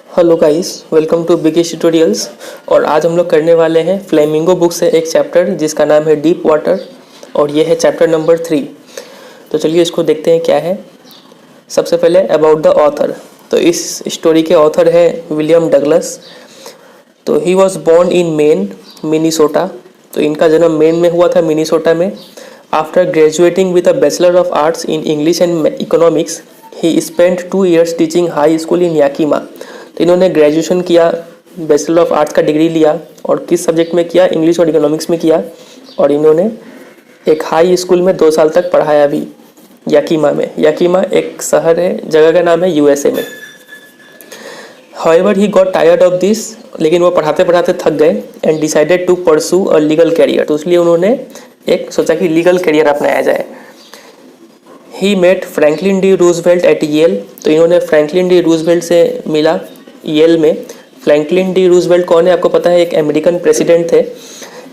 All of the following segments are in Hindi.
Hello guys, welcome to biggish tutorials. और आज हम लोग करने वाले हैं फ्लेमिंगो बुक से एक चैप्टर जिसका नाम है डीप वाटर, और ये है चैप्टर नंबर 3। तो चलिए इसको देखते हैं क्या है। सबसे पहले अबाउट द ऑथर। तो इस स्टोरी के ऑथर है विलियम डगलस। तो he was born in Maine, Minnesota. तो इनका जन्म मेन में हुआ था, मिनीसोटा में। After graduating with a bachelor of arts in English and economics, he spent 2 years teaching high school in Yakima. तो इन्होंने ग्रेजुएशन किया, बैचलर ऑफ आर्ट्स का डिग्री लिया, और किस सब्जेक्ट में किया? इंग्लिश और इकोनॉमिक्स में किया। और इन्होंने एक हाई स्कूल में 2 साल तक पढ़ाया भी, याकीमा में। याकीमा एक शहर है, जगह का नाम है यूएसए में। However he got tired of this, लेकिन वो पढ़ाते पढ़ाते थक गए, and decided to pursue a legal career. तो इसलिए उन्होंने एक सोचा कि लीगल कैरियर अपनाया जाए। He met Franklin D Roosevelt at Yale. तो इन्होंने फ्रैंकलिन डी रूजवेल्ट से मिला येल में। फ्रैंकलिन डी रूजवेल्ट कौन है आपको पता है? एक अमेरिकन प्रेसिडेंट थे।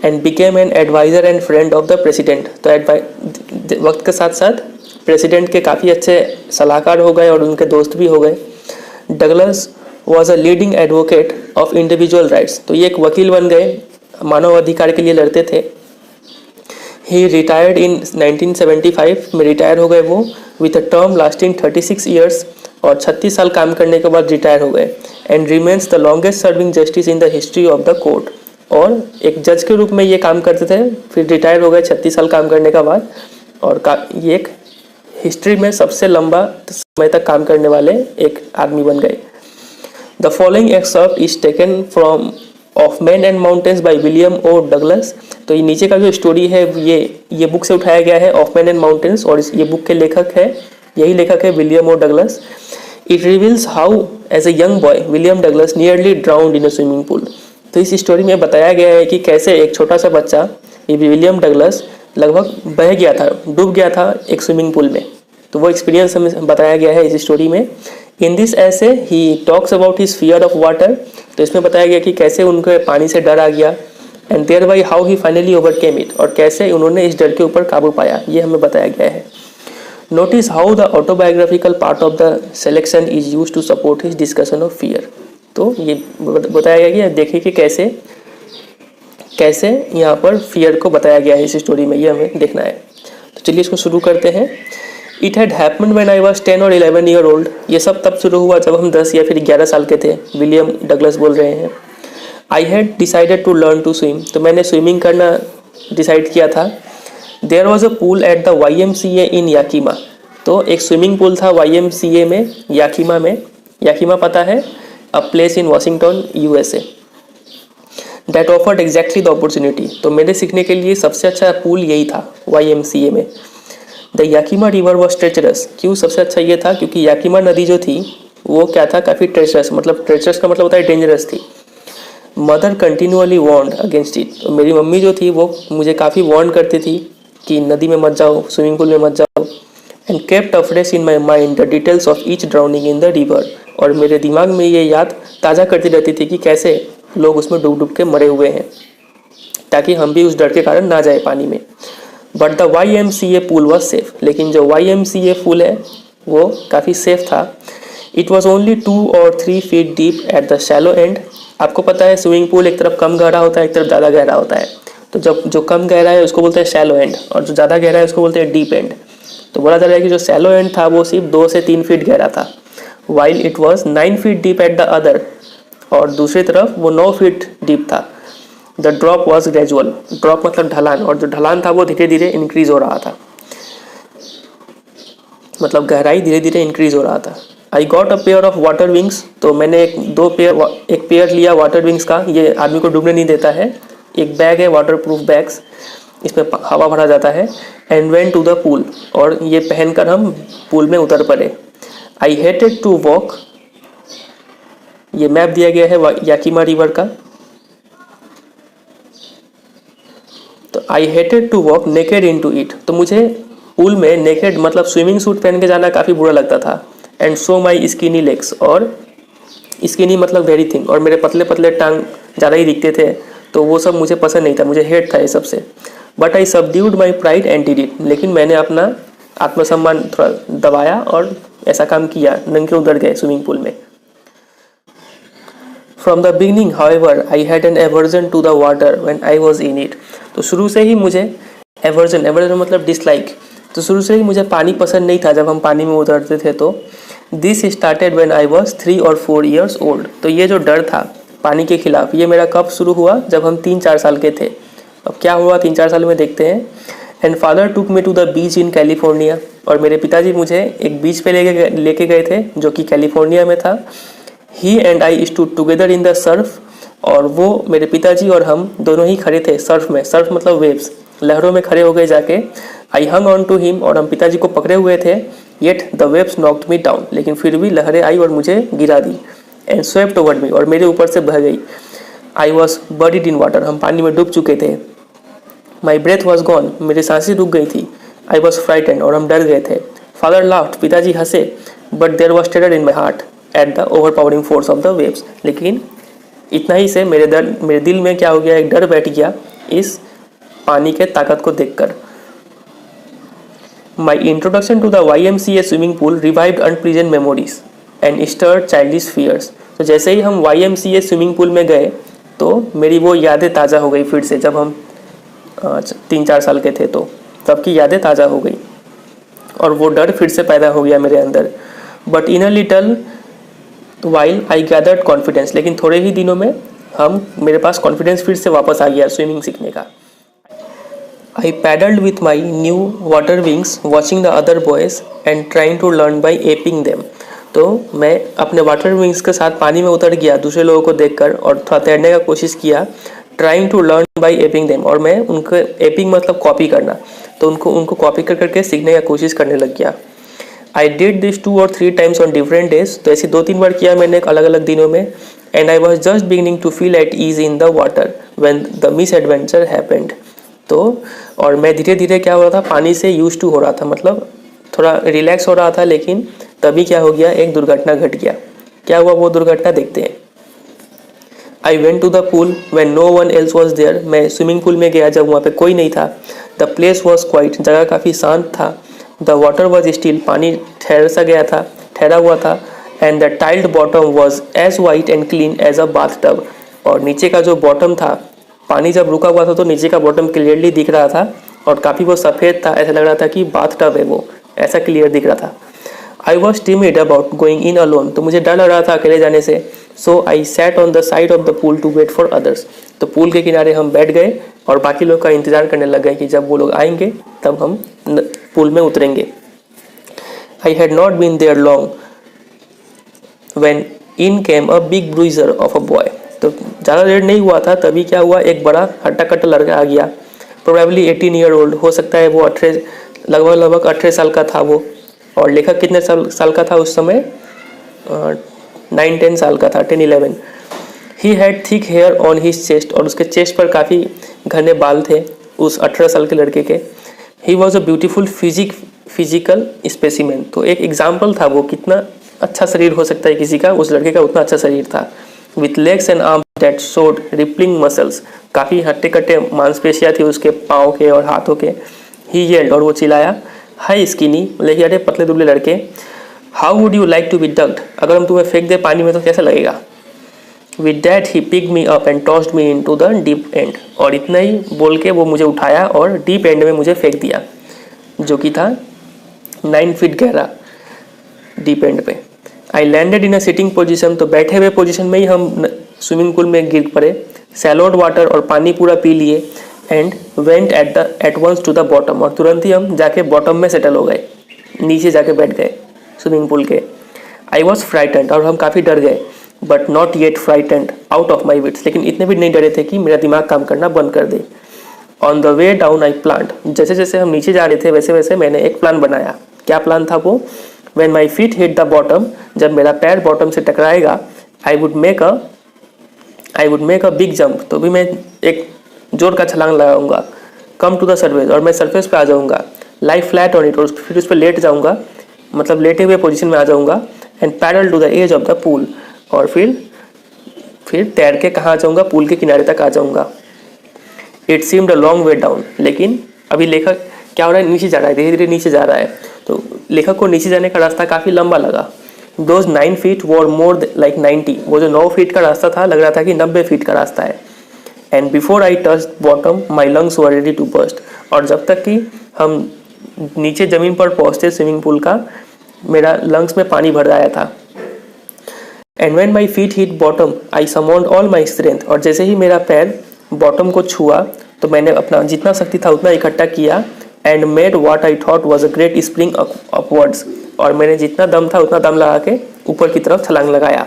And became an adviser and friend of the president. तो वक्त के साथ साथ प्रेसिडेंट के काफ़ी अच्छे सलाहकार हो गए और उनके दोस्त भी हो गए। Douglas was a leading advocate of individual rights. तो ये एक वकील बन गए, मानव अधिकार के लिए लड़ते थे। ही रिटायर्ड इन 1975 में रिटायर हो गए वो, with a term lasting 36 years. और 36 साल काम करने के बाद रिटायर हो गए। And remains the longest serving justice in the history of the court. और एक जज के रूप में ये काम करते थे, फिर रिटायर हो गए 36 साल काम करने के बाद। और ये एक हिस्ट्री में सबसे लंबा समय तक काम करने वाले एक आदमी बन गए। The following excerpt is taken from of man and mountains by William O Douglas. तो ये नीचे का जो स्टोरी है ये बुक से उठाया गया है, ऑफ मैन एंड माउंटेन्स। और ये बुक के लेखक है, यही लेखक है William O Douglas. It reveals how as a young boy William Douglas nearly drowned in a swimming pool. तो इस स्टोरी में बताया गया है कि कैसे एक छोटा सा बच्चा, ये विलियम डगलस, लगभग बह गया था, डूब गया था एक स्विमिंग पूल में। तो वो एक्सपीरियंस हमें बताया गया है इस स्टोरी में। इन दिस ऐसे he talks about his fear of water. तो इसमें बताया गया कि कैसे उनके पानी से डर आ गया, and thereby how he finally overcame it, और कैसे उन्होंने इस डर के ऊपर काबू पाया, ये हमें बताया गया है। Notice how the autobiographical part of the selection is use to support his discussion of fear. तो ये बताया गया कि देखिए कि कैसे यहाँ पर फियर को बताया गया है इस स्टोरी में, ये हमें देखना है। तो चलिए इसको शुरू करते हैं। It had happened when I was 10 और 11 ईयर ओल्ड। ये सब तब शुरू हुआ जब हम 10 या फिर 11 साल के थे, विलियम डगलस बोल रहे हैं। I had decided to learn to swim. तो मैंने स्विमिंग करना डिसाइड किया था। There was a pool at the YMCA in Yakima. तो एक स्विमिंग पूल था YMCA में, याकीमा में। याकीमा पता है? A place in Washington USA। That offered exactly the opportunity. तो मेरे सीखने के लिए सबसे अच्छा पूल यही था YMCA में। The Yakima river was treacherous. क्यों सबसे अच्छा ये था? क्योंकि याकीमा नदी जो थी वो क्या था, काफ़ी ट्रेचरस, मतलब ट्रेचरस का मतलब होता है डेंजरस थी। Mother continuously warned against it. तो मेरी मम्मी जो थी वो मुझे काफ़ी वार्न करती थी कि नदी में मत जाओ, स्विमिंग पूल में मत जाओ। And kept afresh in my mind the details of each drowning in the river. और मेरे दिमाग में ये याद ताज़ा करती रहती थी कि कैसे लोग उसमें डूब डूब के मरे हुए हैं, ताकि हम भी उस डर के कारण ना जाए पानी में। But the YMCA pool was safe. लेकिन जो YMCA पूल है वो काफ़ी सेफ था। It was only 2 or 3 feet deep at the shallow and. आपको पता है स्विमिंग पूल एक तरफ कम गहरा होता है, एक तरफ ज़्यादा गहरा होता है। तो जब जो कम गहरा है उसको बोलते हैं शैलो एंड, और जो ज़्यादा गहरा है उसको बोलते हैं डीप एंड। तो बोला जा रहा है कि जो शैलो एंड था वो सिर्फ 2 से 3 फीट गहरा था, while it was 9 feet deep at the other. और दूसरी तरफ वो 9 feet डीप था। The drop was gradual. Drop मतलब ढलान, और जो ढलान था वो धीरे धीरे इंक्रीज हो रहा था, मतलब गहराई धीरे धीरे इंक्रीज हो रहा था। I got a pair of water wings. तो मैंने एक पेयर लिया वाटर विंग्स का। ये आदमी को डूबने नहीं देता है। एक बैग है, वाटर प्रूफ बैग्स, इसमें हवा भरा जाता है। And went to the pool. और ये पहनकर हम पूल में उतर पड़े। I hated to walk. ये मैप दिया गया है याकीमा रिवर का। तो I hated to walk naked into it. तो मुझे पूल में नेकेड मतलब स्विमिंग सूट पहन के जाना काफ़ी बुरा लगता था। And so my skinny legs. और स्किनी मतलब वेरी थिंग, और मेरे पतले पतले टांग ज़्यादा ही दिखते थे। तो वो सब मुझे पसंद नहीं था, मुझे हेट था ये सबसे। But I subdued my pride and did it. लेकिन मैंने अपना आत्मसम्मान थोड़ा दबाया और ऐसा काम किया, नंगे उतर गए स्विमिंग पूल में। From the beginning however I had an aversion to the water when I was in it. तो शुरू से ही मुझे एवर्जन, एवर्जन मतलब डिसलाइक, तो शुरू से ही मुझे पानी पसंद नहीं था जब हम पानी में उतरते थे। तो this started when I was 3 और 4 ईयर्स ओल्ड। तो ये जो डर था पानी के खिलाफ, ये मेरा कब शुरू हुआ? जब हम 3-4 साल के थे। अब क्या हुआ 3-4 साल में, देखते हैं। And father took me to the beach in California. और मेरे पिताजी मुझे एक बीच पे लेके गए थे जो कि कैलिफोर्निया में था। He and I stood together in the surf. और वो मेरे पिताजी और हम दोनों ही खड़े थे सर्फ में। सर्फ मतलब वेव्स, लहरों में खड़े हो गए जाके। आई हंग ऑन टू हिम, और हम पिताजी को पकड़े हुए थे। Yet the waves knocked me down, लेकिन फिर भी लहरें आई और मुझे गिरा दी। एंड स्वेप्ट ओवर मी, और मेरे ऊपर से बह गई। I was buried in water, हम पानी में डूब चुके थे। माई ब्रेथ वॉज गॉन, मेरी सांसें रुक गई थी। आई वॉज फ्राइटेंड, और हम डर गए थे। फादर लाफ्ड, पिताजी हंसे। But there was terror in my heart at the overpowering force of the waves. लेकिन इतना ही से मेरे दिल में क्या हो गया, एक डर बैठ गया इस पानी के ताकत को देखकर। My introduction to the YMCA swimming pool revived unpleasant memories and stirred childish fears. तो जैसे ही हम YMCA स्विमिंग पूल में गए तो मेरी वो यादें ताज़ा हो गई फिर से। जब हम 3-4 साल के थे तो तब की यादें ताज़ा हो गई और वो डर फिर से पैदा हो गया मेरे अंदर। But in a little while I gathered confidence, लेकिन थोड़े ही दिनों में मेरे पास कॉन्फिडेंस फिर से वापस आ गया स्विमिंग सीखने का। I paddled with my new water wings, watching the other boys and trying to learn by aping them. तो मैं अपने वाटर विंग्स के साथ पानी में उतर गया दूसरे लोगों को देखकर और थोड़ा तैरने का कोशिश किया। Trying to learn by aping them, और मैं उनको, एपिंग मतलब कॉपी करना, तो उनको कॉपी कर करके सीखने का कोशिश करने लग गया। I did this 2 or 3 times on different days, तो ऐसे 2-3 बार किया मैंने अलग अलग दिनों में। And I was just beginning to feel at ease in the water when the misadventure happened. तो और मैं धीरे धीरे क्या हो रहा था, पानी से यूज टू हो रहा था, मतलब थोड़ा रिलैक्स हो रहा था। लेकिन तभी क्या हो गया, एक दुर्घटना घट गया। क्या हुआ वो दुर्घटना, देखते हैं। I went to the pool when no one else was there. मैं स्विमिंग पूल में गया जब वहाँ पे कोई नहीं था। द प्लेस वॉज क्वाइट, जगह काफ़ी शांत था। द वाटर वॉज स्टिल, पानी ठहर सा गया था, ठहरा हुआ था। And the tiled bottom was as white and clean as a bathtub. और नीचे का जो बॉटम था, पानी जब रुका हुआ था तो नीचे का बॉटम क्लियरली दिख रहा था और काफ़ी वो सफ़ेद था, ऐसा लग रहा था कि बाथ टब है वो, ऐसा क्लियर दिख रहा था। I was timid about going in alone, तो मुझे डर लग रहा था अकेले जाने से। So I sat on the side of the pool to wait for others. तो पूल के किनारे हम बैठ गए और बाकी लोग का इंतज़ार करने लग गए कि जब वो लोग आएंगे तब हम पूल में उतरेंगे। I had not been there long when in came a big bruiser of a boy. तो ज़्यादा देर नहीं हुआ था तभी क्या हुआ, एक बड़ा हट्टा कट्टा लड़का आ गया। प्रोबेबली 18 ईयर ओल्ड, हो सकता है वो 18, लगभग 18 साल का था वो। और लेखक कितने साल का था उस समय, 9-10 साल का था, 10-11। He had thick hair on his chest, और उसके चेस्ट पर काफ़ी घने बाल थे उस 18 साल के लड़के के। He was a beautiful physical specimen. तो एक एग्जाम्पल था वो, कितना अच्छा शरीर हो सकता है किसी का, उस लड़के का उतना अच्छा शरीर था। With legs and arms that showed rippling muscles, काफ़ी हट्टे कट्टे मांसपेशियाँ थी उसके पाँव के और हाथों के। ही येल्ड, और वो चिल्लाया, हाई स्किनी, लेकिन अरे पतले दुबले लड़के, how would you like to be ducked, अगर हम तुम्हें फेंक दे पानी में तो कैसा लगेगा। With that he pick me up and tossed me into the deep end, और इतना ही बोल के वो मुझे उठाया और डीप एंड में मुझे फेंक दिया, जो कि था 9 फीट गहरा डीप एंड पे। I landed in a sitting position, तो बैठे हुए पोजिशन में ही हम स्विमिंग पूल में गिर पड़े। सैलोड वाटर, और पानी पूरा पी लिए। And went at once to the bottom, और तुरंत ही हम जाके बॉटम में सेटल हो गए, नीचे जाके बैठ गए स्विमिंग पूल के। आई वॉज फ्राइटेंड, और हम काफ़ी डर गए। But not yet frightened out of my wits, लेकिन इतने भी नहीं डरे थे कि मेरा दिमाग काम करना बंद कर दे। On the way down I planned, जैसे जैसे हम नीचे जा रहे थे वैसे वैसे मैंने एक प्लान बनाया। क्या प्लान था वो, When my feet hit the bottom, जब मेरा पैर बॉटम से टकराएगा, I would make a big jump, तो भी मैं एक जोर का छलांग लगाऊंगा। Come to the surface, और मैं सरफेस पे आ जाऊंगा। Lie flat on it, और फिर उस पर लेट जाऊंगा, मतलब लेटे हुए पोजीशन में आ जाऊंगा। And paddle to the edge of the pool, और फिर तैर के कहाँ आ जाऊंगा, पूल के किनारे तक आ जाऊंगा। It seemed a long way down, लेकिन अभी लेखक क्या हो रहा है, नीचे जा रहा है, धीरे धीरे नीचे जा रहा है। तो लेखक को नीचे जाने का रास्ता काफ़ी लंबा लगा। Those 9 feet were more like 90, वो जो 9 फीट का रास्ता था लग रहा था कि 90 फीट का रास्ता है। And before I touch bottom my lungs were ready to burst, और जब तक कि हम नीचे ज़मीन पर पहुँचते स्विमिंग पूल का, मेरा लंग्स में पानी भर आया था। And when my feet hit bottom I summoned all my strength, और जैसे ही मेरा पैर बॉटम को छुआ तो मैंने अपना जितना शक्ति था उतना इकट्ठा किया। And made what I thought was a great spring upwards, और मैंने जितना दम था उतना दम लगा के ऊपर की तरफ छलांग लगाया।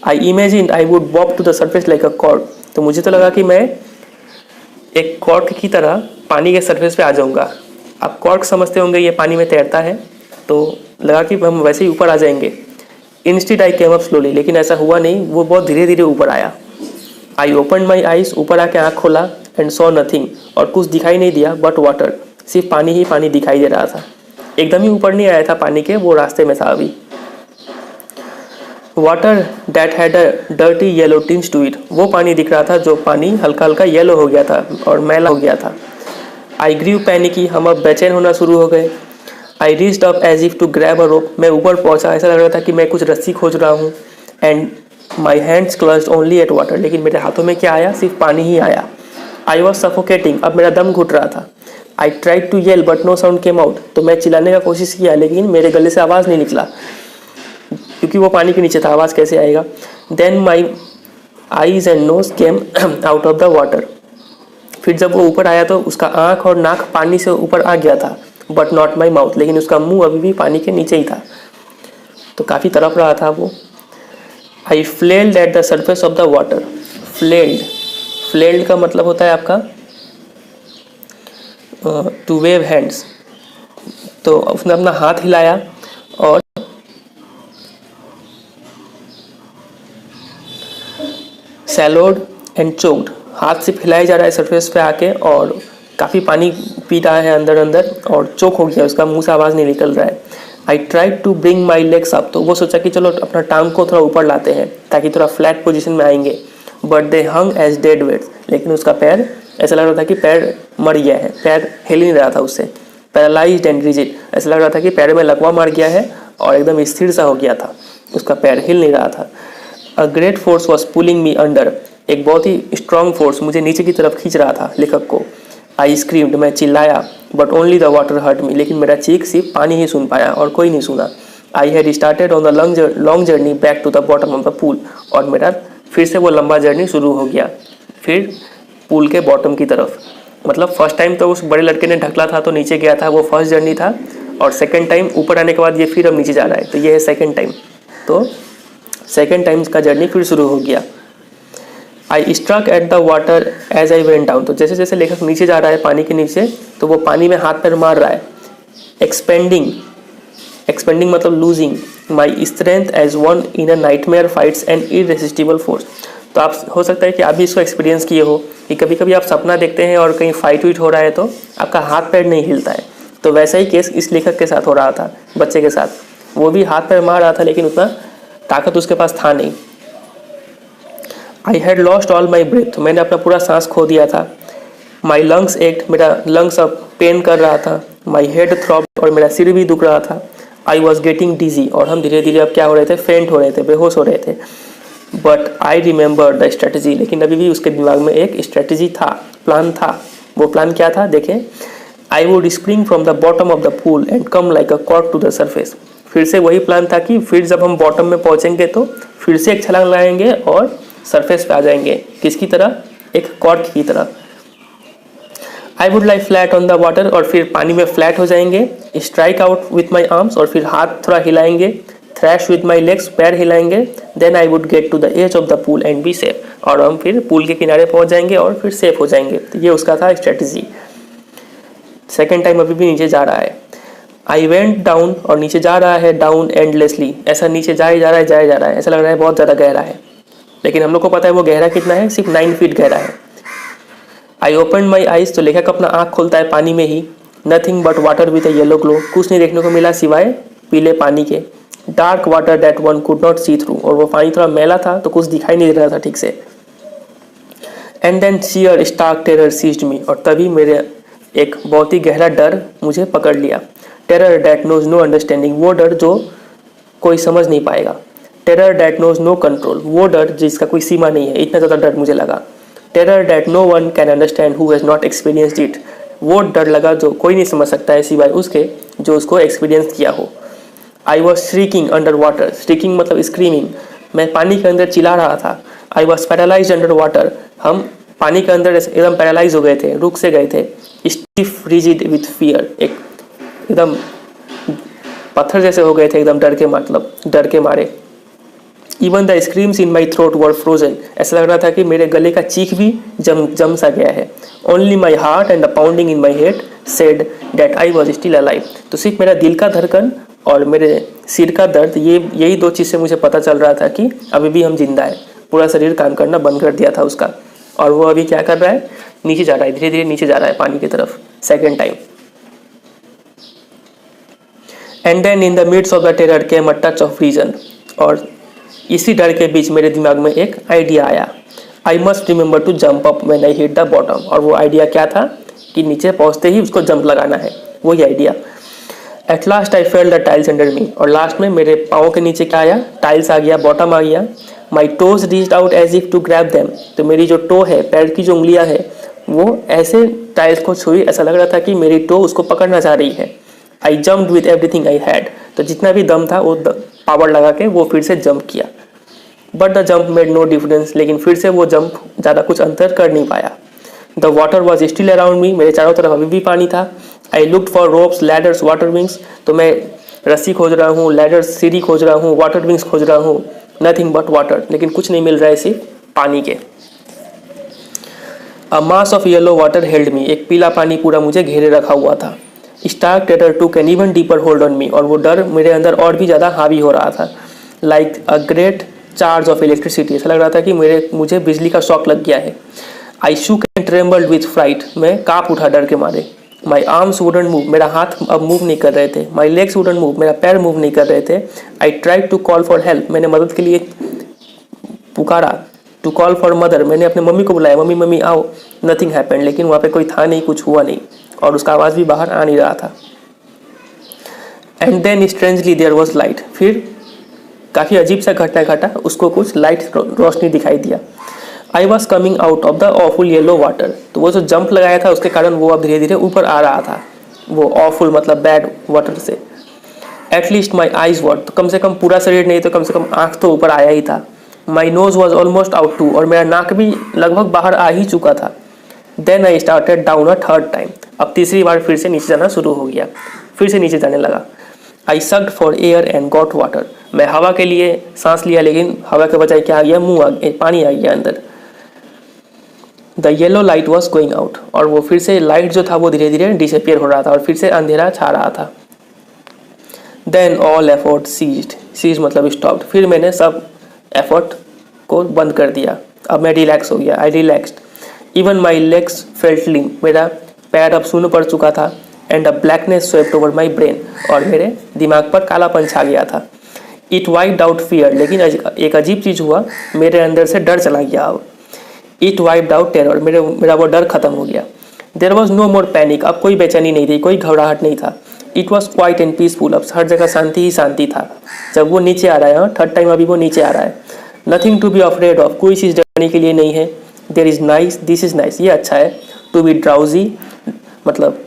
I imagine I would bob to the surface like a cork, तो मुझे तो लगा कि मैं एक कॉर्क की तरह पानी के सरफेस पे आ जाऊंगा। आप कॉर्क समझते होंगे, ये पानी में तैरता है, तो लगा कि हम वैसे ही ऊपर आ जाएंगे। Instead I came up slowly, लेकिन ऐसा हुआ नहीं, वो बहुत धीरे धीरे ऊपर आया। आई ओपन माई आइज, ऊपर आके आँख खोला, एंड सॉ नथिंग, और कुछ दिखाई नहीं दिया बट वाटर, सिर्फ पानी ही पानी दिखाई दे रहा था। एकदम ही ऊपर नहीं आया था पानी के, वो रास्ते में था अभी। Water that had a dirty yellow tinge to it, वो पानी दिख रहा था जो पानी हल्का हल्का येलो हो गया था और मैला हो गया था। आई ग्रीव पैनिकी, हम अब बेचैन होना शुरू हो गए। I reached up as if to grab a rope, मैं ऊपर पहुंचा, ऐसा लग रहा था कि मैं कुछ रस्सी खोज रहा हूँ। And my hands clutched only at water, लेकिन मेरे हाथों में क्या आया, सिर्फ पानी ही आया। आई वॉज सफोकेटिंग, अब मेरा दम घुट रहा था। I tried to yell but no sound came out, तो मैं चिल्लाने का कोशिश किया लेकिन मेरे गले से आवाज़ नहीं निकला, क्योंकि वो पानी के नीचे था, आवाज़ कैसे आएगा। Then my eyes and nose came out of the water, फिर जब वो ऊपर आया तो उसका आँख और नाक पानी से ऊपर आ गया था, बट नॉट माई माउथ, लेकिन उसका मुंह अभी भी पानी के नीचे ही था, तो काफ़ी तड़प रहा था वो। I flailed at the surface of the water, flailed, flailed का मतलब होता है आपका टू वेव हैंड्स, तो उसने अपना हाथ हिलाया और सैलोड एंड चोक्ड, हाथ से हिलाया जा रहा है सरफेस पे आके, और काफ़ी पानी पी रहा है अंदर अंदर, और चोक हो गया, उसका मुंह से आवाज़ नहीं निकल रहा है। I tried to bring my legs up, तो वो सोचा कि चलो अपना टांग को थोड़ा ऊपर लाते हैं ताकि थोड़ा फ्लैट पोजीशन में आएंगे, but they hung as dead weights, लेकिन उसका पैर ऐसा लग रहा था कि पैर मर गया है, पैर हिल नहीं रहा था उससे। पैरालाइज्ड एंड रिजिड, ऐसा लग रहा था कि पैर में लकवा मार गया है और एकदम स्थिर सा हो गया था, उसका पैर हिल नहीं रहा था। A great force was pulling me under, एक बहुत ही स्ट्रॉन्ग फोर्स मुझे नीचे की तरफ खींच रहा था लेखक को। आई स्क्रीम्ड, मैं चिल्लाया, but only the water hurt me, लेकिन मेरा चीख सिर्फ पानी ही सुन पाया और कोई नहीं सुना। I had started on the long journey back to the bottom of the pool, और मेरा फिर से वो लंबा जर्नी शुरू हो गया, फिर पूल के बॉटम की तरफ। मतलब फर्स्ट टाइम तो उस बड़े लड़के ने ढकला था तो नीचे गया था, वो फर्स्ट जर्नी था, और सेकेंड टाइम ऊपर आने के बाद ये फिर अब नीचे जा रहा है, तो ये है सेकेंड टाइम, तो सेकेंड टाइम का जर्नी फिर शुरू हो गया। I struck at the water as I went down, तो जैसे जैसे लेखक नीचे जा रहा है पानी के नीचे, तो वो पानी में हाथ पैर मार रहा है। एक्सपेंडिंग, एक्सपेंडिंग मतलब losing my strength as one in a nightmare fights and irresistible force, तो आप हो सकता है कि आप भी इसको एक्सपीरियंस किए हो कि कभी कभी आप सपना देखते हैं और कहीं फाइट वीट हो रहा है तो आपका हाथ पैर नहीं हिलता है, तो वैसा ही केस इस लेखक के साथ हो रहा था, बच्चे के साथ। वो भी हाथ पैर मार रहा था लेकिन उतना ताकत उसके पास था नहीं। I had lost all my breath, मैंने अपना पूरा सांस खो दिया था। माई लंग्स एक्ट, मेरा लंग्स अब पेन कर रहा था। माई हेड थ्रॉब, और मेरा सिर भी दुख रहा था। आई वॉज गेटिंग डिजी, और हम धीरे धीरे अब क्या हो रहे थे, फेंट हो रहे थे, बेहोश हो रहे थे। But I remember the strategy, लेकिन अभी भी उसके दिमाग में एक स्ट्रेटजी था, प्लान था। वो प्लान क्या था, देखें। I would spring from the bottom of the pool and come like a cork to the surface, फिर से वही प्लान था कि फिर जब हम बॉटम में पहुंचेंगे तो फिर से एक छलांग लगाएंगे और सरफेस पे आ जाएंगे, किसकी तरह, एक कॉर्क की तरह। I would lie flat on the water, और फिर पानी में फ्लैट हो जाएंगे। Strike out with my arms, और फिर हाथ थोड़ा हिलाएंगे। थ्रैश विथ माई लेग्स, पैर हिलाएंगे। Then I would get to the edge of the pool and be safe, और हम फिर पूल के किनारे पहुंच जाएंगे और फिर सेफ हो जाएंगे। तो ये उसका था स्ट्रेटजी। सेकेंड टाइम अभी भी नीचे जा रहा है। आई वेंट डाउन, और नीचे जा रहा है डाउन एंडलेसली, ऐसा नीचे जाए जा रहा है, जाए जा रहा है, ऐसा लग रहा है बहुत ज़्यादा गहरा है, लेकिन हम लोग को पता है वो गहरा कितना है, सिर्फ 9 फीट गहरा है। आई ओपन माई आइज, तो लेखक अपना आँख खोलता है पानी में ही। Nothing but water with a yellow glow, कुछ नहीं देखने को मिला सिवाय पीले पानी के। Dark water that one could not see through, और वो पानी थोड़ा मैला था तो कुछ दिखाई नहीं दे रहा था ठीक से। And then sheer stark terror seized me, और तभी मेरे एक बहुत ही गहरा डर मुझे पकड़ लिया। Terror that knows no understanding, वो डर जो कोई समझ नहीं पाएगा। Terror that knows no control, वो डर जिसका कोई सीमा नहीं है, इतना ज़्यादा डर मुझे लगा। Terror that no one can understand who has not experienced it, वो डर लगा जो कोई नहीं समझ सकता है सिवाय उसके जो उसको एक्सपीरियंस किया हो। I was shrieking under water, shrieking मतलब स्क्रीमिंग, मैं पानी के अंदर चिल्ला रहा था। I was paralyse under water, हम पानी के अंदर एकदम पैरालाइज हो गए थे, रुक से गए थे। स्टिफ रिजिड विथ फियर, एक एकदम पत्थर जैसे हो गए थे एकदम डर के, मतलब डर के मारे। Even the screams in my throat were frozen, ऐसा लग रहा था कि मेरे गले का चीख भी जम सा गया है। Only my heart and the pounding in my head said that I was still alive, तो सिर्फ मेरा दिल का धड़कन और मेरे सिर का दर्द, यही दो चीज़ से मुझे पता चल रहा था कि अभी भी हम जिंदा है। पूरा शरीर काम करना बंद कर दिया था उसका, और वो अभी क्या कर रहा है, नीचे जा रहा है, धीरे धीरे नीचे जा रहा है पानी की तरफ second time. And then in the midst of the terror came a touch of reason, और इसी डर के बीच मेरे दिमाग में एक आइडिया आया। I must remember to jump up when I hit the bottom, और वो आइडिया क्या था कि नीचे पहुंचते ही उसको जंप लगाना है, वही idea. Eight last I felt the tiles under मी, और लास्ट में मेरे पाँव के नीचे क्या आया, टाइल्स आ गया, बॉटम आ गया। My toes reached out as if to grab them, तो मेरी जो टो है, पैर की जो उंगलियां है, वो ऐसे टाइल्स को छुई, ऐसा लग रहा था कि मेरी टो उसको पकड़ना चाह रही है। आई jumped with everything I had, तो जितना भी दम था वो पावर लगा के वो फिर से जंप किया। But the jump made no difference, लेकिन फिर से वो जंप ज़्यादा कुछ अंतर कर नहीं पाया। The water was still around me, मेरे चारों तरफ अभी भी पानी था। I looked for ropes, ladders, water wings, तो मैं रस्सी खोज रहा हूँ, लैडर्स सीढ़ी खोज रहा हूँ, वाटर विंग्स खोज रहा हूँ, नथिंग बट वाटर, लेकिन कुछ नहीं मिल रहा है सिर्फ पानी के। A mass of yellow water held me, एक पीला पानी पूरा मुझे घेरे रखा हुआ था। Stark terror took an even deeper hold on me, और वो डर मेरे अंदर और भी ज़्यादा हावी हो रहा था। Like a great charge of electricity, ऐसा लग रहा था कि मुझे बिजली का शॉक लग गया है। I shook and trembled with fright, मैं काँप उठा डर के मारे। माई आर्म्स वुडंट मूव, मेरा हाथ अब मूव नहीं कर रहे थे। माई लेग्स वुडंट मूव, मेरा पैर मूव नहीं कर रहे थे। I tried to call for help, मैंने मदद के लिए पुकारा। टू कॉल फॉर मदर, मैंने अपने मम्मी को बुलाया, मम्मी मम्मी आओ। नथिंग हैपेंड, लेकिन वहाँ पे कोई था नहीं, कुछ हुआ नहीं, और उसका आवाज़ भी बाहर आ नहीं रहा था। And then strangely there was light, फिर काफ़ी अजीब सा घटना घटा, उसको कुछ लाइट रोशनी दिखाई दिया। I was coming out of the awful yellow water, तो वो जो जंप लगाया था उसके कारण वो अब धीरे धीरे ऊपर आ रहा था, वो ऑफुल मतलब बैड वाटर से। एटलीस्ट माई आईज वर, तो कम से कम पूरा शरीर नहीं तो कम से कम आँख तो ऊपर आया ही था। My nose was almost out too, और मेरा नाक भी लगभग बाहर आ ही चुका था। Then I started down a third time, अब तीसरी बार फिर से नीचे जाना शुरू हो गया, फिर से नीचे जाने लगा। I sucked for air and got water, मैं हवा के लिए सांस लिया, लेकिन हवा के बजाय क्या आ गया, पानी आ गया अंदर। The yellow light was going out, और वो फिर से लाइट जो था वो धीरे धीरे डिसअपियर हो रहा था, और फिर से अंधेरा छा रहा था। देन ऑल एफर्ट सीज्ड मतलब स्टॉप्ड, फिर मैंने सब एफर्ट को बंद कर दिया, अब मैं रिलैक्स हो गया। I relaxed, even my legs felt limp, मेरा पैर अब शून्य पड़ चुका था। And a blackness swept over my brain, और मेरे दिमाग पर कालापन छा गया था। इट वाइप्ड आउट फियर, लेकिन एक अजीब चीज़ हुआ, मेरे अंदर से डर चला गया। अब इट वाइप्ड आउट टेरर, मेरा वो डर खत्म हो गया। There was no more panic, अब कोई बेचैनी नहीं थी, कोई घबराहट नहीं था। It was quiet and peaceful, अब हर जगह शांति ही शांति था। जब वो नीचे आ रहा है, थर्ड टाइम अभी वो नीचे आ रहा है। Nothing to be afraid of, कोई चीज़ डरने के लिए नहीं है। There is nice, this is nice, ये अच्छा है। टू बी ड्राउजी मतलब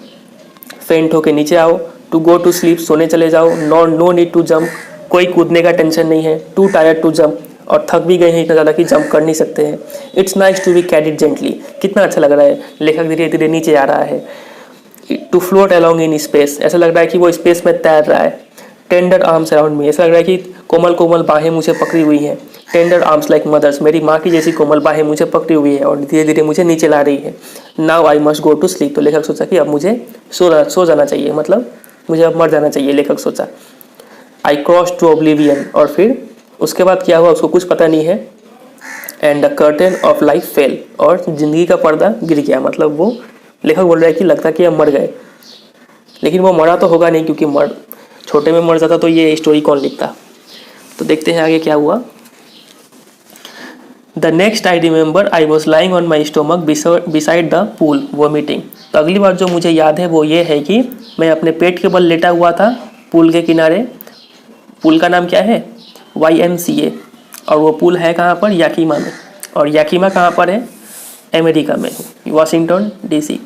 फेंट होके नीचे आओ। टू गो टू स्लीप, सोने चले जाओ। नो नीड टू जंप, कोई कूदने का टेंशन नहीं है। टू टायर्ड टू जंप, और थक भी गए हैं इतना ज़्यादा कि जंप कर नहीं सकते हैं। It's nice to be carried gently, कितना अच्छा लग रहा है, लेखक धीरे धीरे नीचे आ रहा है। To float along in space, ऐसा लग रहा है कि वो स्पेस में तैर रहा है। टेंडर आर्म्स अराउंड मी, ऐसा लग रहा है कि कोमल कोमल बाहें मुझे पकड़ी हुई हैं। टेंडर आर्म्स लाइक मदर्स, मेरी माँ की जैसी कोमल बाहें मुझे पकड़ी हुई है और धीरे धीरे मुझे नीचे ला रही है। Now I must go to sleep, तो लेखक सोचा कि अब मुझे सो जाना चाहिए, मतलब मुझे अब मर जाना चाहिए, लेखक सोचा। आई क्रॉस टू ओब्लिवियन, और फिर उसके बाद क्या हुआ उसको कुछ पता नहीं है। And the curtain of life fail, और ज़िंदगी का पर्दा गिर गया, मतलब वो लेखक बोल रहा है कि लगता कि हम मर गए, लेकिन वो मरा तो होगा नहीं, क्योंकि छोटे में मर जाता तो ये स्टोरी कौन लिखता। तो देखते हैं आगे क्या हुआ। The next I remember I was lying on my stomach beside the pool vomiting. तो अगली बार जो मुझे याद है वो ये है कि मैं अपने पेट के बल लेटा हुआ था पूल के किनारे पुल का नाम क्या है, YMCA, और वो पुल है कहाँ पर, याकीमा में। और याकीमा कहाँ पर है, अमेरिका में, वाशिंगटन DC।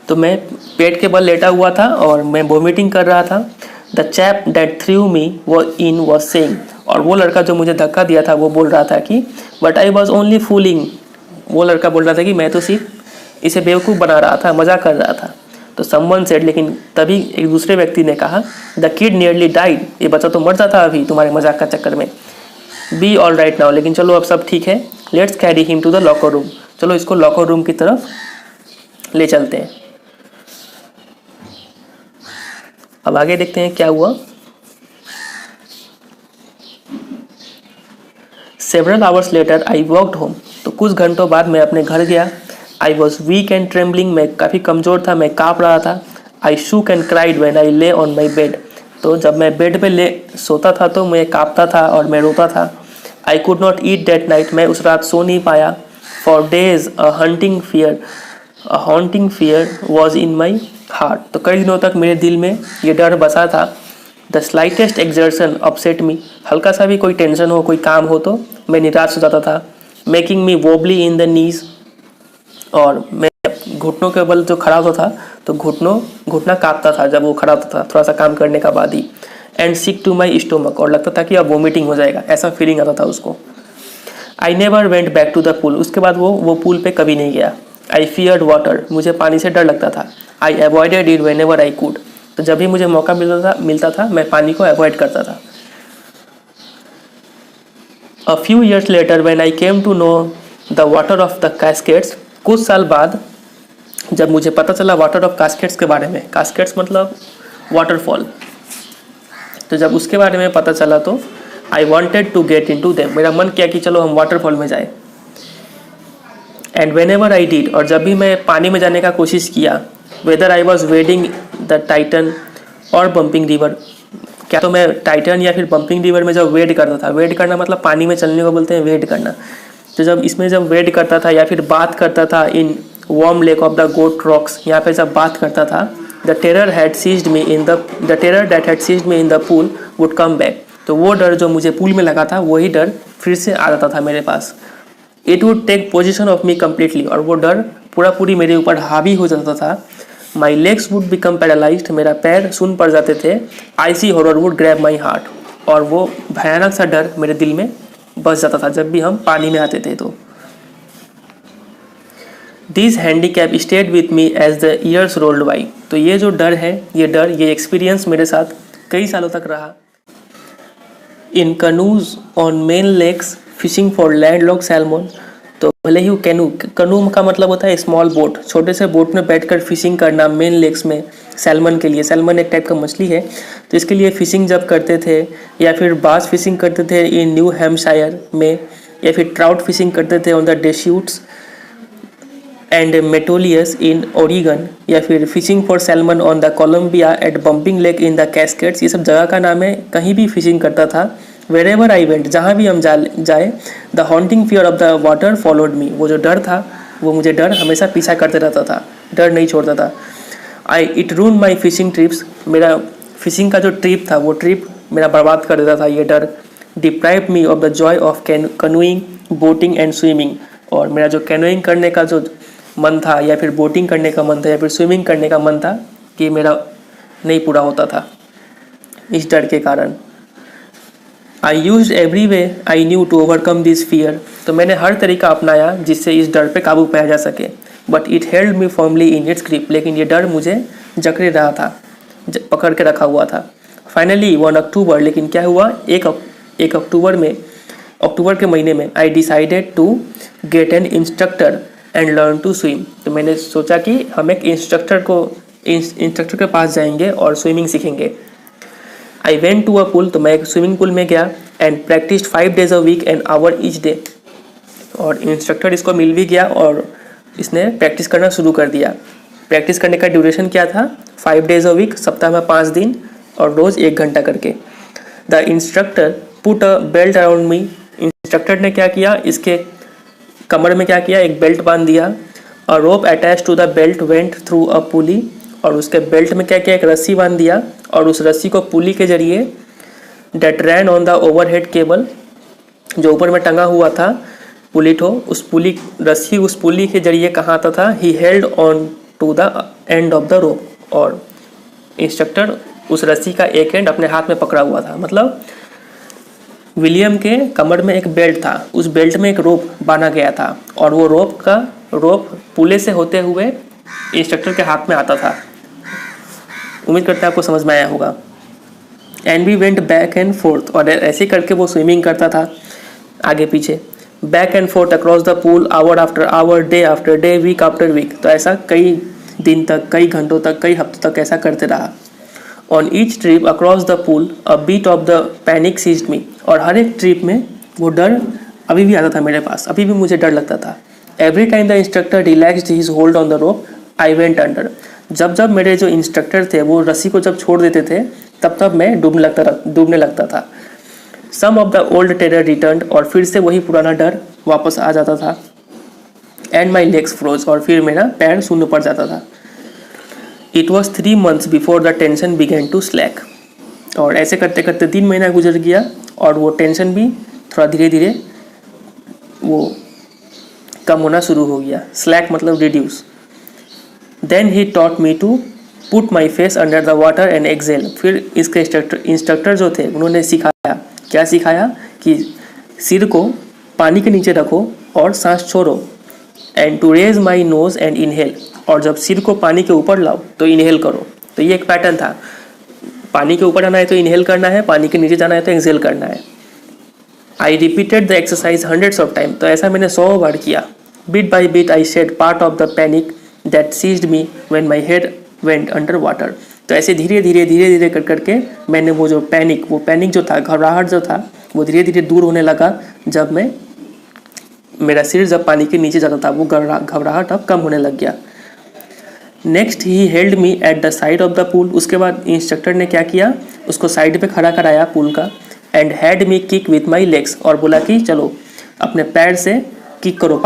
तो मैं पेट के बल लेटा हुआ था और मैं वोमिटिंग कर रहा था। The chap that through me was saying, और वो लड़का जो मुझे धक्का दिया था वो बोल रहा था कि but I was only fooling, वो लड़का बोल रहा था कि मैं तो सिर्फ इसे बेवकूफ़ बना रहा था, मजाक कर रहा था। तो समवन सेड, लेकिन तभी एक दूसरे व्यक्ति ने कहा, द किड नियरली डाइड, ये बच्चा तो मर जाता अभी तुम्हारे मजाक का चक्कर में। बी ऑल राइट नाउ, लेकिन चलो अब सब ठीक है। Let's carry him to the locker room, चलो इसको लॉकर रूम की तरफ ले चलते हैं। अब आगे देखते हैं क्या हुआ। Several hours later I walked home, तो कुछ घंटों बाद मैं अपने घर गया। I was weak and trembling, मैं काफ़ी कमज़ोर था, मैं काँप रहा था। I shook and cried when I lay on my bed, तो जब मैं बेड पे ले सोता था तो मैं काँपता था और मैं रोता था। I could not eat that night, मैं उस रात सो नहीं पाया। For days a haunting fear was in my heart, तो कई दिनों तक मेरे दिल में ये डर बसा था। द स्लाइटेस्ट एक्सर्शन अपसेट मी, हल्का सा भी कोई टेंशन हो, कोई काम हो तो मैं निराश हो जाता था। Making me wobbly in the knees, और मैं घुटनों के बल जो खड़ा होता था तो घुटना कांपता था जब वो खड़ा होता था थोड़ा सा काम करने का बाद ही। And sick to my stomach, और लगता था कि अब वोमिटिंग हो जाएगा, ऐसा फीलिंग आता था उसको। I never went back to the pool, उसके बाद वो पूल पे कभी नहीं गया। आई फियर्ड वाटर, मुझे पानी से डर लगता था। I avoided it whenever I could, तो जब भी मुझे मौका मिलता था मैं पानी को अवॉइड करता था। A few years later when I came to know the water of the Cascades, कुछ साल बाद जब मुझे पता चला वाटर ऑफ कैस्केड्स के बारे में, कैस्केड्स मतलब वाटरफॉल, तो जब उसके बारे में पता चला तो I wanted to get into them, मेरा मन किया कि चलो हम वाटरफॉल में जाए। And whenever I did, और जब भी मैं पानी में जाने का कोशिश किया, whether I was wedding the Titan और बम्पिंग रिवर, क्या तो मैं टाइटन या फिर बम्पिंग रिवर में जब वेड करता था, वेड करना मतलब पानी में चलने को बोलते हैं वेड करना, तो जब इसमें जब वेड करता था या फिर बात करता था in Warm Lake of the Goat Rocks, यहाँ पे जब बात करता था, the terror that had seized me in the pool would come back, तो वो डर जो मुझे पूल में लगा था वही डर फिर से आ जाता था मेरे पास। It would take possession of me completely, और वो डर पूरी मेरे ऊपर हावी हो जाता था। My legs would become paralysed, मेरा पैर सुन पड़ जाते थे। IC horror would grab my heart, और वो भयानक सा डर मेरे दिल में बस जाता था जब भी हम पानी में आते थे। तो this handicap stayed with me as the years rolled by, तो ये जो डर है, ये एक्सपीरियंस मेरे साथ कई सालों तक रहा। In canoes on Maine lakes fishing for landlocked salmon, तो भले ही कनू का मतलब होता है स्मॉल बोट, छोटे से बोट में बैठकर फिशिंग करना मेन लेक्स में सैल्मन के लिए। सैल्मन एक टाइप का मछली है, तो इसके लिए फिशिंग जब करते थे या फिर बास फिशिंग करते थे इन न्यू हैम्पशायर में, या फिर ट्राउट फिशिंग करते थे on the Deschutes and Metolius in Oregon, या फिर fishing for salmon on the Columbia at Bumping Lake in the Cascades, ये सब जगह का नाम है। कहीं भी फिशिंग करता था, वेरेवर आई वेंट, जहाँ भी हम जाए, the haunting fear of the water followed me, वो जो डर था वो मुझे डर हमेशा पीछा करते रहता था, डर नहीं छोड़ता था। इट रून माई फिशिंग ट्रिप्स, मेरा फिशिंग का जो ट्रिप था वो ट्रिप मेरा बर्बाद कर देता था ये डर। Deprive me of the Joy of canoeing, boating and swimming, और मेरा जो कैनोइंग करने का जो मन था या फिर बोटिंग करने का मन था या फिर स्विमिंग करने का मन था कि मेरा नहीं पूरा होता था इस डर के कारण। I use every way I knew to overcome this fear, तो मैंने हर तरीका अपनाया जिससे इस डर पे काबू पाया जा सके। But it held me firmly in its grip, लेकिन ये डर मुझे जकड़े रहा था, पकड़ के रखा हुआ था। फाइनली 1 अक्टूबर, लेकिन क्या हुआ, एक अक्टूबर के महीने में I decided to get an instructor and learn to swim, तो मैंने सोचा कि हम एक इंस्ट्रक्टर के पास जाएंगे और स्विमिंग सीखेंगे। I went to a pool, तो मैं एक स्विमिंग पूल में गया and practice 5 days a week an hour each day, और इंस्ट्रक्टर इसको मिल भी गया और इसने प्रैक्टिस करना शुरू कर दिया। प्रैक्टिस करने का ड्यूरेशन क्या था, 5 days a week, सप्ताह में 5 दिन और रोज़ 1 घंटा करके। The instructor put a belt around me, instructor ने क्या किया, इसके कमर में क्या किया, एक बेल्ट बांध दिया। A rope attach to the belt went through a pulley, और उसके बेल्ट में क्या किया, एक रस्सी बांध दिया और उस रस्सी को पुली के जरिए that ran on the overhead cable, जो ऊपर में टंगा हुआ था पुली ठो, उस पुली रस्सी उस पुली के जरिए कहाँ आता था, he held on to the end of the rope, और इंस्ट्रक्टर उस रस्सी का एक एंड अपने हाथ में पकड़ा हुआ था। मतलब विलियम के कमर में एक बेल्ट था, उस बेल्ट में एक रोप बांधा गया था, और वो रोप पुले से होते हुए इंस्ट्रक्टर के हाथ में आता था। उम्मीद करते हैं आपको समझ में आया होगा। And we went back and forth, और ऐसे करके वो स्विमिंग करता था आगे पीछे, back and forth across the pool, hour after hour, day after day, week after week. तो ऐसा कई दिन तक, कई घंटों तक, कई हफ्तों तक ऐसा करते रहा। On each trip across the pool a bit of the panic seized me, और हर एक ट्रिप में वो डर अभी भी आता था मेरे पास, अभी भी मुझे डर लगता था। Every time the instructor relaxed his hold on the rope I went under, जब जब मेरे जो इंस्ट्रक्टर थे वो रस्सी को जब छोड़ देते थे तब तब मैं डूबने लगता था। Some of the old terror return, और फिर से वही पुराना डर वापस आ जाता था। एंड माई लेग्स फ्रोज, और फिर मेरा पैर शून्य पड़ जाता था। It was 3 months before the tension began to slack, और ऐसे करते करते 3 महीना गुजर गया और वो टेंशन भी थोड़ा धीरे धीरे वो कम होना शुरू हो गया। स्लैक मतलब reduce. Then he taught me to put my face under the water and exhale, फिर इसके इंस्ट्रक्टर जो थे उन्होंने सिखाया, क्या सिखाया कि सिर को पानी के नीचे रखो और सांस छोड़ो। And to raise my nose and inhale, और जब सिर को पानी के ऊपर लाओ तो इनहेल करो। तो ये एक पैटर्न था, पानी के ऊपर आना है तो इनहेल करना है, पानी के नीचे जाना है तो एक्सेल करना है। I repeated the exercise hundreds of time, तो ऐसा मैंने 100 बार किया। Bit by bit I shed part of the panic that seized me when my head went under water. तो ऐसे धीरे धीरे कर करके मैंने वो पैनिक जो था, घबराहट जो था, वो धीरे धीरे दूर होने लगा जब मेरा सिर जब पानी के नीचे जाता था, वो घबराहट अब कम होने लग गया। Next he held me at the side of the pool, उसके बाद इंस्ट्रक्टर ने क्या किया, उसको साइड पे खड़ा कराया पूल का। And had me kick with my legs, और बोला कि चलो अपने पैर से किक करो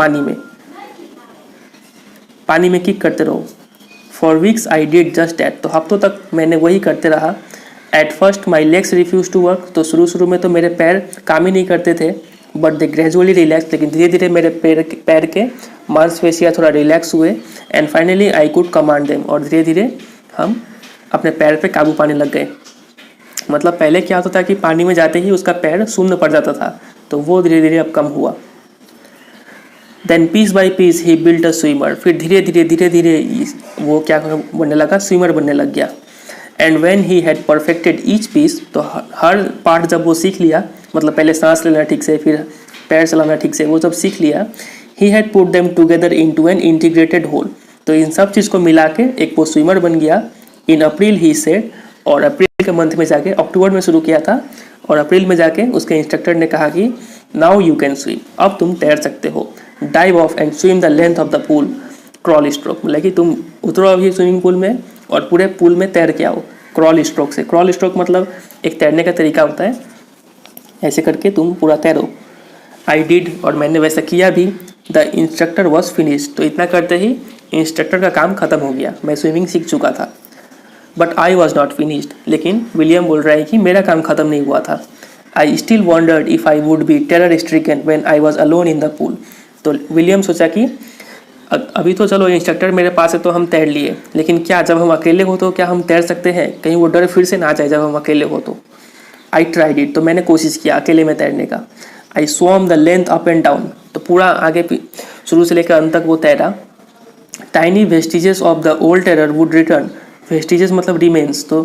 पानी में किक करते रहो। For weeks I did just that, तो हफ्तों तक मैंने वही करते रहा। At first my legs refuse to work, तो शुरू में तो मेरे पैर काम ही नहीं करते थे, बट दे ग्रेजुअली रिलैक्स, लेकिन धीरे धीरे मेरे पैर के मांसपेशियाँ थोड़ा रिलैक्स हुए। And finally I could command them, और धीरे धीरे हम अपने पैर पे काबू पाने लग गए। मतलब पहले क्या होता था कि पानी में जाते ही उसका पैर शून्य पड़ जाता था, तो वो धीरे धीरे अब कम हुआ। Then piece by piece he built a swimmer, फिर धीरे धीरे वो क्या बनने लगा, स्विमर बनने लग गया। And when he had perfected each piece, तो हर पार्ट जब वो सीख लिया, मतलब पहले सांस लेना ठीक से, फिर पैर चलाना ठीक से, वो जब सीख लिया, he had put them together into an integrated whole, तो इन सब चीज़ को मिला के एक वो स्विमर बन गया। इन अप्रैल ही सेड, और अप्रैल के मंथ में जाके, अक्टूबर में शुरू किया था और अप्रैल में जाके उसके इंस्ट्रक्टर ने कहा कि नाउ यू कैन स्विम, अब तुम तैर सकते हो। Dive of and swim the length of the pool crawl stroke, मतलब कि तुम उतरो अभी स्विमिंग पूल में और पूरे पूल में तैर के आओ क्रॉल स्ट्रोक से। क्रॉल स्ट्रोक मतलब एक तैरने का तरीका होता है, ऐसे करके तुम पूरा तैरो। आई डिड, और मैंने वैसा किया भी। द इंस्ट्रक्टर वॉज फिनिश्ड, तो इतना करते ही इंस्ट्रक्टर का काम खत्म हो गया, मैं स्विमिंग सीख चुका था। But I was not finished, लेकिन विलियम बोल रहा है कि मेरा काम खत्म नहीं हुआ था। I still wandered if I would be terror stricken when I was alone in the pool, तो विलियम सोचा कि अभी तो चलो इंस्ट्रक्टर मेरे पास है तो हम तैर लिए, लेकिन क्या जब हम अकेले हो तो क्या हम तैर सकते हैं, कहीं वो डर फिर से ना आ जाए जब हम अकेले हो तो। आई ट्राइड इट, तो मैंने कोशिश किया अकेले में तैरने का। I swam the length up and down, तो पूरा आगे शुरू से लेकर अंत तक वो तैरा। Tiny vestiges of the old terror would return, vestiges मतलब रिमेन्स, तो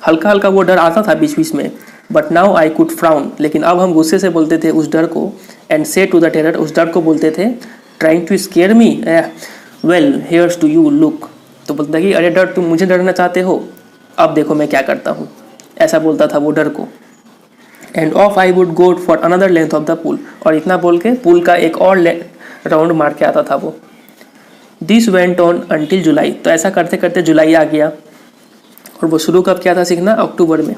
हल्का हल्का वो डर आता था बीच बीच में। But now I could frown, लेकिन अब हम गुस्से से बोलते थे उस डर को। एंड से टू द टेरर, उस डर को बोलते थे, trying to scare me, well here's to you look, तो बोलता कि अरे डर, तुम मुझे डरना चाहते हो, अब देखो मैं क्या करता हूँ, ऐसा बोलता था वो डर को। End of I would go for another length of the pool, और इतना बोल के पूल का एक और राउंड मार के आता था वो। दिस वेंट ऑन अंटिल जुलाई, तो ऐसा करते करते जुलाई आ गया, और वो शुरू कब किया था सीखना, अक्टूबर में।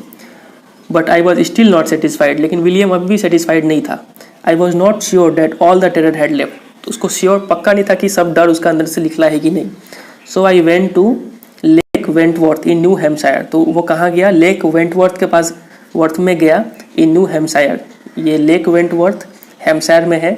But I was still not satisfied, लेकिन विलियम अभी भी सेटिस्फाइड नहीं था। I was not sure that all the terror had left, तो उसको श्योर पक्का नहीं था कि सब डर उसका अंदर से निकला है कि नहीं। So I went to Lake Wentworth in New Hampshire, तो वो कहाँ गया, लेक वेंटवर्थ के पास वर्थ में गया इन न्यू हैम्पशायर। ये लेक वेंटवर्थ हैम्पशायर में है।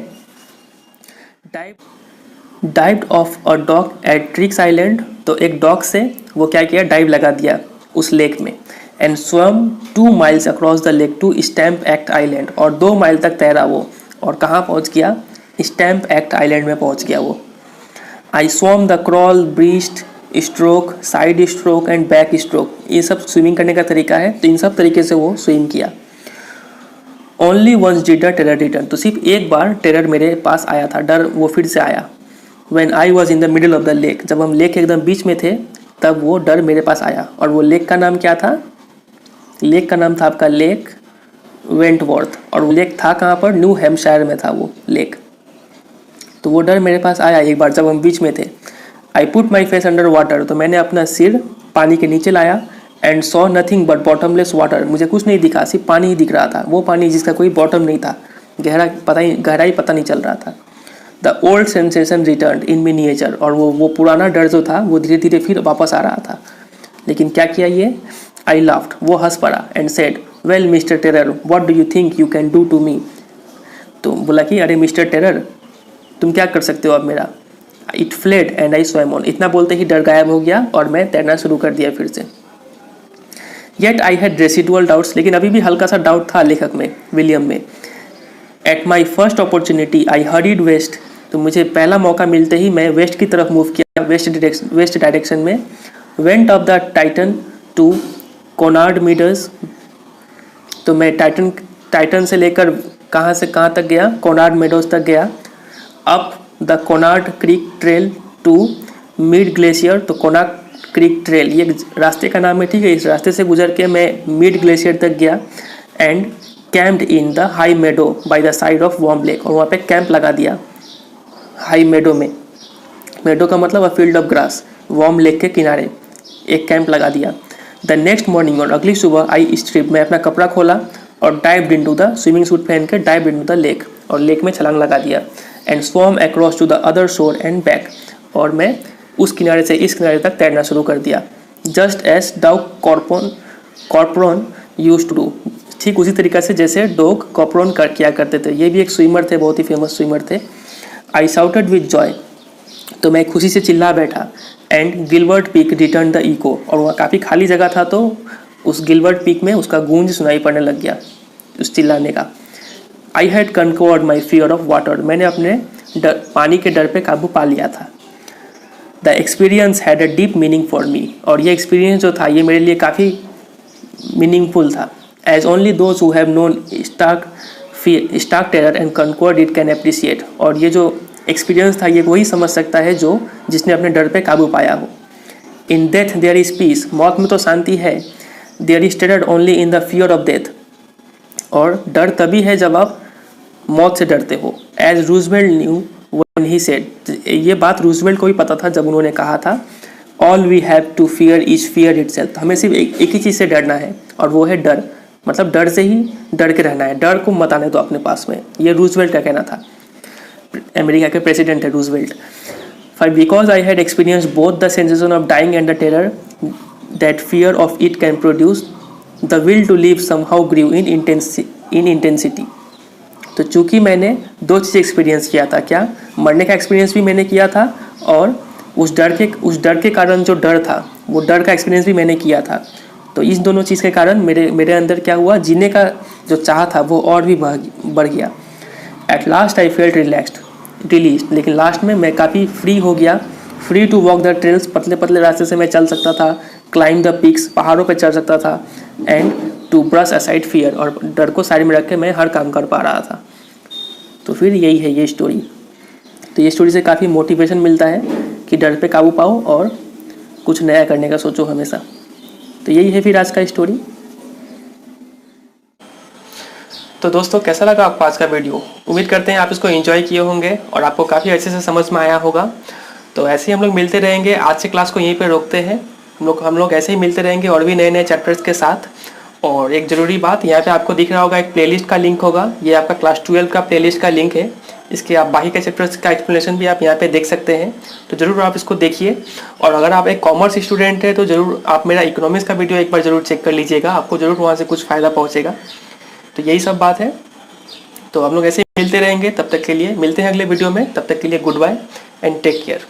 Dived off a dog at Triggs Island, तो एक डॉग से वो क्या किया, डाइव लगा दिया उस लेक में। And swam 2 miles across the lake to Stamp Act Island, और 2 माइल तक तैरा वो, और कहाँ पहुँच गया, स्टैम्प एक्ट आइलैंड में पहुँच गया वो। I swam the crawl, breast stroke, side stroke and back stroke, ये सब स्विमिंग करने का तरीका है। तो इन सब तरीके से वो स्विम किया। Only once did the terror return, तो सिर्फ एक बार टेरर मेरे पास आया था, डर वो फिर से आया। When I was in the middle of the lake, जब हम लेक के एकदम बीच में थे तब वो डर मेरे पास आया। और वो लेक का नाम क्या था, लेक का नाम था आपका लेक वेंटवर्थ, और वो लेक था कहाँ पर, न्यू हैम्पशायर में था वो लेक। तो वो डर मेरे पास आया एक बार जब हम बीच में थे। I put my face under water, तो मैंने अपना सिर पानी के नीचे लाया। And saw nothing but bottomless water, मुझे कुछ नहीं दिखा, सिर्फ पानी ही दिख रहा था, वो पानी जिसका कोई बॉटम नहीं था, गहराई पता नहीं चल रहा था। The old sensation return in miniature, और वो पुराना डर जो था वो धीरे धीरे फिर वापस आ रहा था। लेकिन क्या किया ये, आई लाफ्ड, वो हंस पड़ा। And said well Mr Terror what do you think you can do to me, तो बोला कि अरे मिस्टर टेरर तुम क्या कर सकते हो अब मेरा। It fled and I swum on, इतना बोलते ही डर गायब हो गया और मैं तैरना शुरू कर दिया फिर से। Yet I had residual doubts, लेकिन अभी भी हल्का सा डाउट था लेखक में, विलियम में। At my first opportunity I hurried west, तो मुझे पहला मौका मिलते ही मैं वेस्ट की तरफ मूव किया, वेस्ट डायरेक्शन में। Went off the Tieton to Conrad Meadows, तो मैं टाइटन से लेकर कहाँ से कहाँ तक गया, कोनार्ड मेडोज तक गया। Up the Conrad Creek trail to Mid Glacier, तो कोनार्ड क्रीक ट्रेल ये रास्ते का नाम है, ठीक है। इस रास्ते से गुजर के मैं मिड ग्लेशियर तक गया। And camped in the high meadow by the side of Warm Lake, और वहाँ पे कैंप लगा दिया हाई मेडो में। मेडो का मतलब a field of grass, warm lake के किनारे एक कैंप लगा दिया। द नेक्स्ट मॉर्निंग, और अगली सुबह आई स्ट्रिप, मैं अपना कपड़ा खोला और dived into the, swimming suit पहन के डाइव्ड इनटू द लेक, और लेक में छलांग लगा दिया। And swam across to the other shore and back, और मैं उस किनारे से इस किनारे तक तैरना शुरू कर दिया। जस्ट एज डाउ कॉर्पोरन यूज्ड टू डू, ठीक उसी तरीके से जैसे डॉग कॉर्पोरन किया करते थे। ये भी एक स्विमर थे, बहुत ही फेमस स्विमर थे। आई शाउटेड विद जॉय, तो मैं खुशी से चिल्ला बैठा। And Gilbert Peak return the echo, और वहाँ काफ़ी खाली जगह था तो उस गिलबर्ट पीक में उसका गूंज सुनाई पड़ने लग गया उस चिल्लाने का। I had conquered my fear of water, मैंने अपने पानी के डर पे काबू पा लिया था। The experience had a deep meaning for me, और ये एक्सपीरियंस जो था ये मेरे लिए काफ़ी मीनिंगफुल था। As only those who have known stark terror and conquered it can appreciate, और ये जो एक्सपीरियंस था ये वही समझ सकता है जो जिसने अपने डर पे काबू पाया हो। In death there is peace, मौत में तो शांति है। There is terror only in the fear of death, और डर तभी है जब आप मौत से डरते हो। As Roosevelt knew when he said, ये बात रूजवेल्ट को भी पता था जब उन्होंने कहा था all we have to fear is fear itself, हमें सिर्फ एक ही चीज़ से डरना है और वो है डर, मतलब डर से ही डर के रहना है, डर को मत आने दो अपने पास में। ये रूजवेल्ट का कहना था, अमेरिका के प्रेसिडेंट है Roosevelt. For because I had experience both the sensation of dying and the terror that fear of it can produce, the will to live somehow grew in intensity. तो चूँकि मैंने दो चीज़ एक्सपीरियंस किया था, क्या, मरने का एक्सपीरियंस भी मैंने किया था, और उस डर के कारण जो डर था वो डर का एक्सपीरियंस भी मैंने किया था। तो इस दोनों चीज़ के कारण मेरे अंदर क्या हुआ, जीने का जो चाह था वो और भी बढ़ गया। At last I felt release, लेकिन लास्ट में मैं काफ़ी फ्री हो गया। Free to walk the trails, पतले पतले रास्ते से मैं चल सकता था। क्लाइम द पीक्स, पहाड़ों पे चढ़ सकता था। And to brush aside fear, और डर को साइड में रख के मैं हर काम कर पा रहा था। तो फिर यही है ये स्टोरी। तो ये स्टोरी से काफ़ी मोटिवेशन मिलता है कि डर पे काबू पाओ और कुछ नया करने का सोचो हमेशा। तो यही है फिर आज का स्टोरी। तो दोस्तों कैसा लगा आपको आज का वीडियो, उम्मीद करते हैं आप इसको एंजॉय किए होंगे और आपको काफ़ी अच्छे से समझ में आया होगा। तो ऐसे ही हम लोग मिलते रहेंगे, आज से क्लास को यहीं पे रोकते हैं। हम लोग ऐसे ही मिलते रहेंगे और भी नए नए चैप्टर्स के साथ। और एक ज़रूरी बात, यहाँ पे आपको दिख रहा होगा एक प्लेलिस्ट का लिंक होगा, ये आपका क्लास 12 का प्लेलिस्ट का लिंक है। इसके आप बाकी के चैप्टर्स का एक्सप्लेनेशन भी आप यहाँ पे देख सकते हैं, तो ज़रूर आप इसको देखिए। और अगर आप एक कॉमर्स स्टूडेंट है तो ज़रूर आप मेरा इकोनॉमिक्स का वीडियो एक बार ज़रूर चेक कर लीजिएगा, आपको ज़रूर वहाँ से कुछ फ़ायदा पहुँचेगा। तो यही सब बात है, तो हम लोग ऐसे ही मिलते रहेंगे। तब तक के लिए मिलते हैं अगले वीडियो में, तब तक के लिए goodbye and take care.